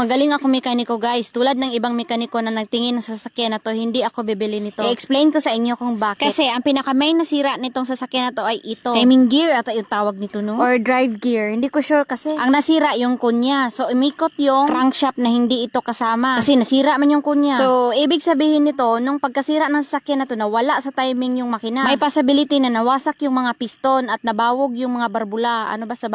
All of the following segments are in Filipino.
magaling ako mekaniko guys, tulad ng ibang mekaniko na nagtingin ng sasakyan na to, hindi ako bibili nito. I-explain ko sa inyo kung bakit. Kasi ang pinaka-main nasira nitong sasakyan na to ay ito. Timing gear ata yung tawag nito, no? Or drive gear. Hindi ko sure kasi. Ang nasira yung kunya. So, umikot yung crankshaft na hindi ito kasama. Kasi nasira man yung kunya. So, ibig sabihin nito, nung pagkasira ng sasakyan na to, nawala sa timing yung makina. May possibility na nawasak yung mga piston at nabawog yung mga barbula. Ano ba sa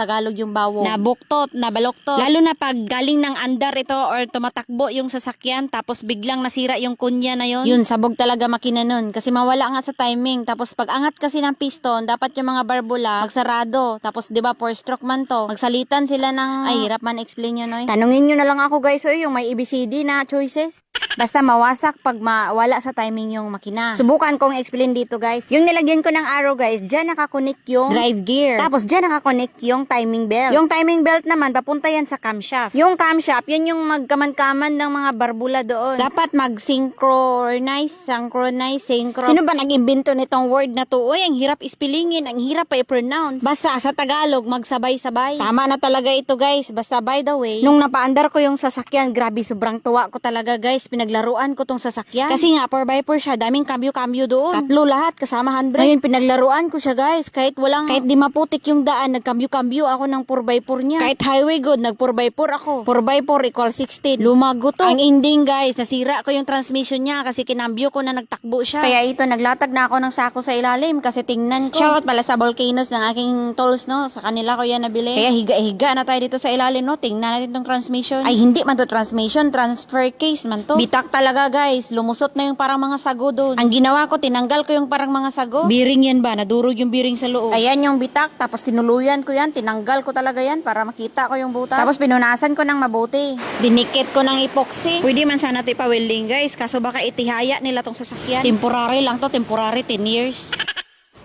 Tagalog yung bawog? Nabuktot, nabaloktot. Lalo na pag galing ng andar ito or tumatakbo yung sasakyan tapos biglang nasira yung kunya na yun. Yun, sabog talaga makina nun. Kasi mawala nga sa timing. Tapos pag angat kasi ng piston, dapat yung mga barbula magsarado. Tapos 'di ba 4-stroke man to. Magsalitan sila ng ay hirap man explain yun, oy. Tanungin nyo na lang ako guys, oy, yung may ABCD na choices. Basta mawasak pag mawala sa timing yung makina. Subukan kong explain dito guys. Yung nilagyan ko ng arrow guys, dyan nakakonek yung drive gear. Tapos dyan nakakonek yung timing belt. Yung timing belt naman, papunta yan sa camshaft. Yung camshaft, yan yung magkaman-kaman ng mga barbula doon. Dapat synchronize. Sino ba nag-imbento nitong word na to? Uy, ang hirap ispilingin, ang hirap pa i-pronounce. Basta sa Tagalog, magsabay-sabay. Tama na talaga ito guys. Basta by the way, nung napaandar ko yung sasakyan, grabe, sobrang tuwa ko talaga guys. Pinaglaruan ko tong sasakyan. Kasi nga, 4x4 siya, daming kambyo-kambyo doon. Tatlo lahat, kasama handbrake. Ngayon, pinaglaruan ko siya guys. Kahit di maputik yung daan, nagkambyo-kambyo ako ng 4x4 niya. Kahit highway good, nag 4x4 ako. 4x4 equals 16. Lumago to. Ang ending guys, nasira ko yung transmission niya kasi kinambyo ko na nagtakbo siya. Kaya ito, naglatag na ako ng sako sa ilalim kasi tingnan ko. Shoutout pala sa Volcanoes ng aking tools, no? Sa kanila ko yan nabili. Kaya higa-higa na tayo dito sa ilalim, no? Tingnan natin tong transmission. Ay, hindi man to transmission, transfer case man to. Bitak talaga guys, lumusot na yung parang mga sago doon. Ang ginawa ko, tinanggal ko yung parang mga sago. Bearing yan ba? Nadurog yung bearing sa loob. Ayan yung bitak, tapos tinuluyan ko yan, tinanggal ko talaga yan para makita ko yung butas. Tapos pinunasan ko ng mabuti. Dinikit ko ng epoxy. Pwede man sana ito ipa-welding guys, kaso baka itihaya nila tong sasakyan. Temporary lang to, temporary 10 years.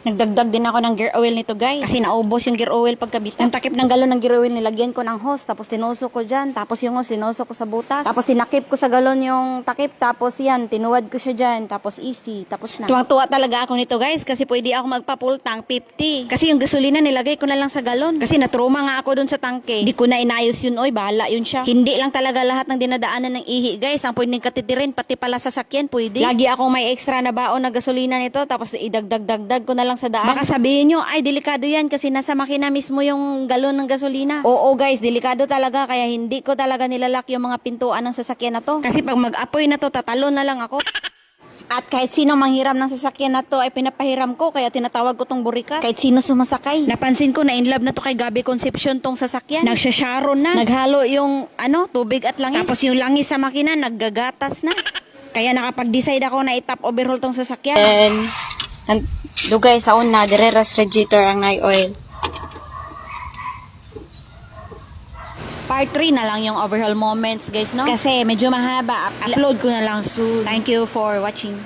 Nagdagdag din ako ng gear oil nito guys. Kasi naubos yung gear oil pagkabit. Yung takip ng galon ng gear oil, nilagyan ko ng hose. Tapos tinusok ko dyan. Tapos yung hose, tinusok ko sa butas. Tapos tinakip ko sa galon yung takip. Tapos yan, tinuwad ko siya dyan. Tapos easy. Tapos na. Tuwang-tuwa talaga ako nito guys. Kasi pwede ako magpa-full tank 50. Kasi yung gasolina nilagay ko na lang sa galon. Kasi natruma nga ako dun sa tangke. Hindi ko na inayos yun. Oy, bahala yun siya. Hindi lang talaga lahat ng dinadaanan ng ihi guys. Ang pwedeng katitirin, pati pala sa sakyan, pwede. Lagi akong may extra na baon na gasolina nito. Tapos idagdag-dagdag ko na lang sa daan. Baka sabihin nyo, ay delikado yan kasi nasa makina mismo yung galon ng gasolina. Oo guys, delikado talaga kaya hindi ko talaga nilalak yung mga pintuan ng sasakyan na to. Kasi pag mag-apoy na to, tatalon na lang ako. At kahit sino manghiram ng sasakyan na to ay pinapahiram ko kaya tinatawag ko tong burikat. Kahit sino sumasakay. Napansin ko na in love na to kay Gabi Concepcion tong sasakyan. Nagsasharon na. Naghalo yung tubig at langis. Tapos yung langis sa makina naggagatas na. Kaya nakapag-decide ako na i-top overhaul tong sasakyan. Dugay sa una, dire-ras radiator ang oil. Part 3 na lang yung overhaul moments guys, no? Kasi medyo mahaba. Upload ko na lang soon. Thank you for watching.